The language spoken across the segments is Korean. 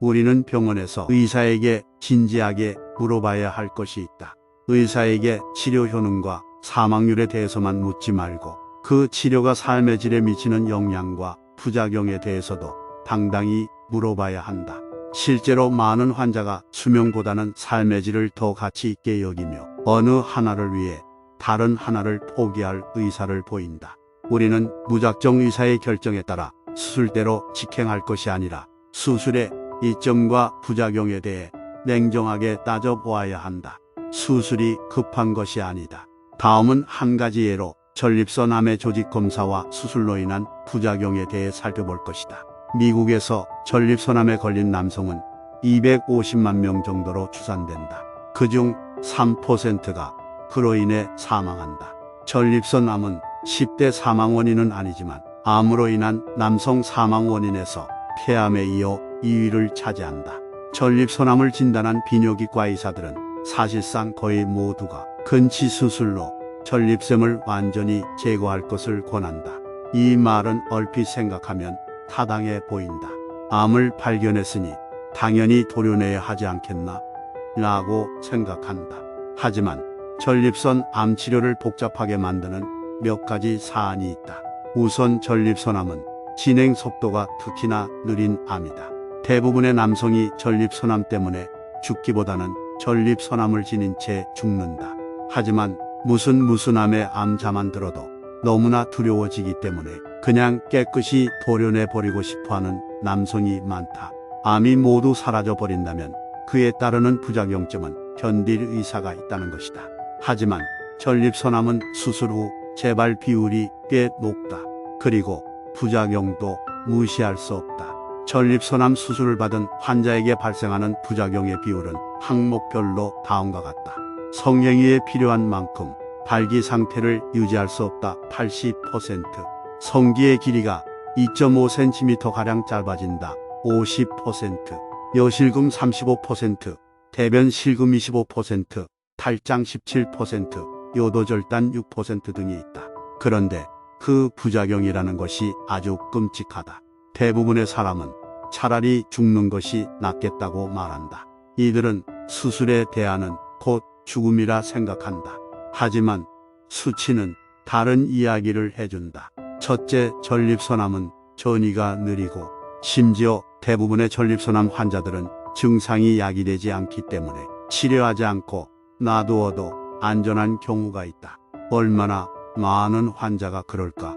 우리는 병원에서 의사에게 진지하게 물어봐야 할 것이 있다. 의사에게 치료 효능과 사망률에 대해서만 묻지 말고 그 치료가 삶의 질에 미치는 영향과 부작용에 대해서도 당당히 물어봐야 한다. 실제로 많은 환자가 수명보다는 삶의 질을 더 가치 있게 여기며 어느 하나를 위해 다른 하나를 포기할 의사를 보인다. 우리는 무작정 의사의 결정에 따라 수술대로 직행할 것이 아니라 수술의 이점과 부작용에 대해 냉정하게 따져보아야 한다. 수술이 급한 것이 아니다. 다음은 한 가지 예로 전립선 암의 조직검사와 수술로 인한 부작용에 대해 살펴볼 것이다. 미국에서 전립선암에 걸린 남성은 250만 명 정도로 추산된다. 그중 3%가 그로 인해 사망한다. 전립선암은 10대 사망 원인은 아니지만 암으로 인한 남성 사망 원인에서 폐암에 이어 2위를 차지한다. 전립선암을 진단한 비뇨기과 의사들은 사실상 거의 모두가 근치 수술로 전립샘을 완전히 제거할 것을 권한다. 이 말은 얼핏 생각하면 타당해 보인다. 암을 발견했으니 당연히 도려내야 하지 않겠나? 라고 생각한다. 하지만 전립선 암 치료를 복잡하게 만드는 몇 가지 사안이 있다. 우선 전립선암은 진행 속도가 특히나 느린 암이다. 대부분의 남성이 전립선암 때문에 죽기보다는 전립선암을 지닌 채 죽는다. 하지만 무슨 암의 암자만 들어도 너무나 두려워지기 때문에 그냥 깨끗이 도려내버리고 싶어하는 남성이 많다. 암이 모두 사라져버린다면 그에 따르는 부작용점은 견딜 의사가 있다는 것이다. 하지만 전립선암은 수술 후 재발 비율이 꽤 높다. 그리고 부작용도 무시할 수 없다. 전립선암 수술을 받은 환자에게 발생하는 부작용의 비율은 항목별로 다음과 같다. 성행위에 필요한 만큼 발기 상태를 유지할 수 없다 80%, 성기의 길이가 2.5cm가량 짧아진다 50%, 여실금 35%, 대변 실금 25%, 탈장 17%, 요도절단 6% 등이 있다. 그런데 그 부작용이라는 것이 아주 끔찍하다. 대부분의 사람은 차라리 죽는 것이 낫겠다고 말한다. 이들은 수술에 대하는 곧 죽음이라 생각한다. 하지만 수치는 다른 이야기를 해준다. 첫째, 전립선암은 전이가 느리고 심지어 대부분의 전립선암 환자들은 증상이 야기되지 않기 때문에 치료하지 않고 놔두어도 안전한 경우가 있다. 얼마나 많은 환자가 그럴까?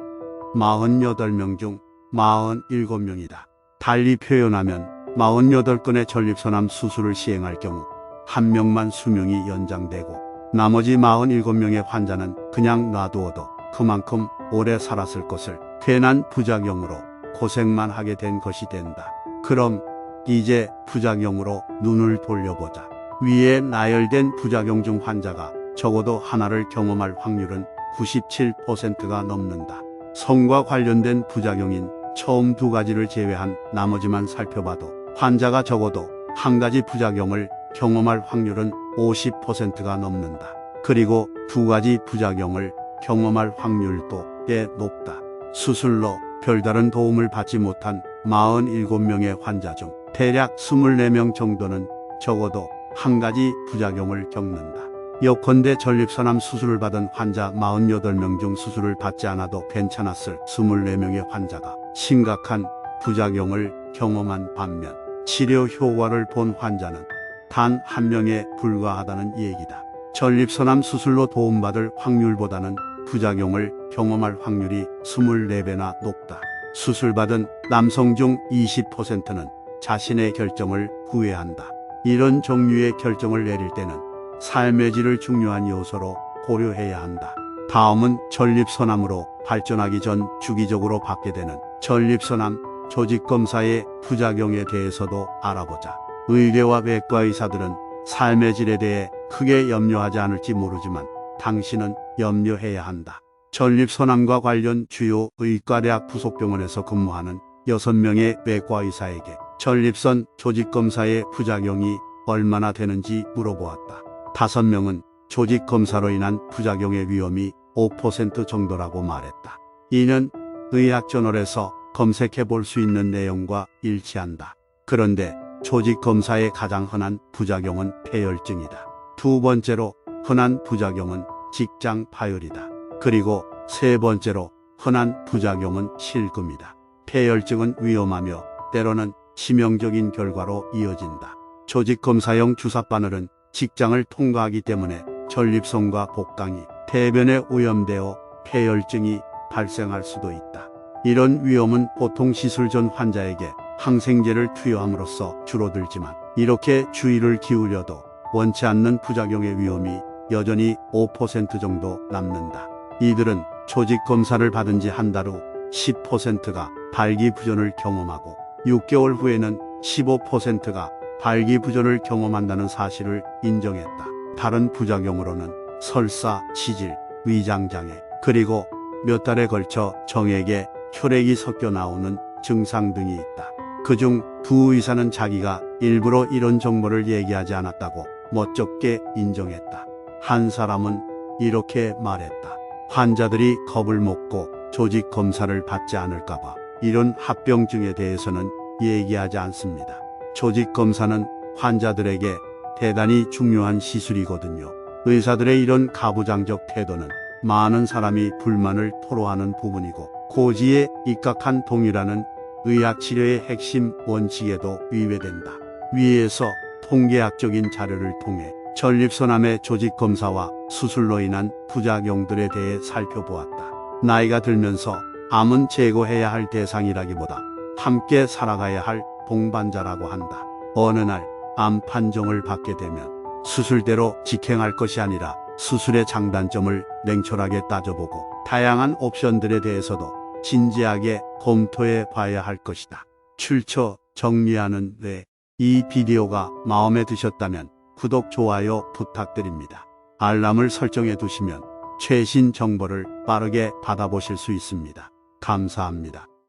48명 중 47명이다. 달리 표현하면 48건의 전립선암 수술을 시행할 경우 한 명만 수명이 연장되고 나머지 47명의 환자는 그냥 놔두어도 그만큼 오래 살았을 것을 괜한 부작용으로 고생만 하게 된 것이 된다. 그럼 이제 부작용으로 눈을 돌려보자. 위에 나열된 부작용 중 환자가 적어도 하나를 경험할 확률은 97%가 넘는다. 성과 관련된 부작용인 처음 두 가지를 제외한 나머지만 살펴봐도 환자가 적어도 한 가지 부작용을 경험할 확률은 50%가 넘는다. 그리고 두 가지 부작용을 경험할 확률도 꽤 높다. 수술로 별다른 도움을 받지 못한 47명의 환자 중 대략 24명 정도는 적어도 한 가지 부작용을 겪는다. 예컨대 전립선암 수술을 받은 환자 48명 중 수술을 받지 않아도 괜찮았을 24명의 환자가 심각한 부작용을 경험한 반면 치료 효과를 본 환자는 단 한 명에 불과하다는 얘기다. 전립선암 수술로 도움받을 확률보다는 부작용을 경험할 확률이 24배나 높다. 수술받은 남성 중 20%는 자신의 결정을 후회한다. 이런 종류의 결정을 내릴 때는 삶의 질을 중요한 요소로 고려해야 한다. 다음은 전립선암으로 발전하기 전 주기적으로 받게 되는 전립선암 조직검사의 부작용에 대해서도 알아보자. 의대와 외과 의사들은 삶의 질에 대해 크게 염려하지 않을지 모르지만 당신은 염려해야 한다. 전립선암과 관련 주요 의과대학 부속병원에서 근무하는 6명의 외과 의사에게 전립선 조직검사의 부작용이 얼마나 되는지 물어보았다. 5명은 조직검사로 인한 부작용의 위험이 5% 정도라고 말했다. 이는 의학저널에서 검색해 볼 수 있는 내용과 일치한다. 그런데 조직 검사의 가장 흔한 부작용은 폐혈증이다. 두 번째로 흔한 부작용은 직장 파열이다. 그리고 세 번째로 흔한 부작용은 실금이다. 폐혈증은 위험하며 때로는 치명적인 결과로 이어진다. 조직검사용 주사바늘은 직장을 통과하기 때문에 전립선과 복강이 대변에 오염되어 폐혈증이 발생할 수도 있다. 이런 위험은 보통 시술 전 환자에게 항생제를 투여함으로써 줄어들지만 이렇게 주의를 기울여도 원치 않는 부작용의 위험이 여전히 5% 정도 남는다. 이들은 조직검사를 받은 지 한 달 후 10%가 발기부전을 경험하고 6개월 후에는 15%가 발기부전을 경험한다는 사실을 인정했다. 다른 부작용으로는 설사, 치질, 위장장애, 그리고 몇 달에 걸쳐 정액에 혈액이 섞여 나오는 증상 등이 있다. 그중 두 의사는 자기가 일부러 이런 정보를 얘기하지 않았다고 멋쩍게 인정했다. 한 사람은 이렇게 말했다. 환자들이 겁을 먹고 조직 검사를 받지 않을까봐 이런 합병증에 대해서는 얘기하지 않습니다. 조직 검사는 환자들에게 대단히 중요한 시술이거든요. 의사들의 이런 가부장적 태도는 많은 사람이 불만을 토로하는 부분이고 고지에 입각한 동의라는 의학치료의 핵심 원칙에도 위배된다. 위에서 통계학적인 자료를 통해 전립선암의 조직검사와 수술로 인한 부작용들에 대해 살펴보았다. 나이가 들면서 암은 제거해야 할 대상이라기보다 함께 살아가야 할 동반자라고 한다. 어느 날 암 판정을 받게 되면 수술대로 직행할 것이 아니라 수술의 장단점을 냉철하게 따져보고 다양한 옵션들에 대해서도 진지하게 검토해 봐야 할 것이다. 출처 정리하는 뇌. 이 비디오가 마음에 드셨다면 구독, 좋아요 부탁드립니다. 알람을 설정해 두시면 최신 정보를 빠르게 받아보실 수 있습니다. 감사합니다.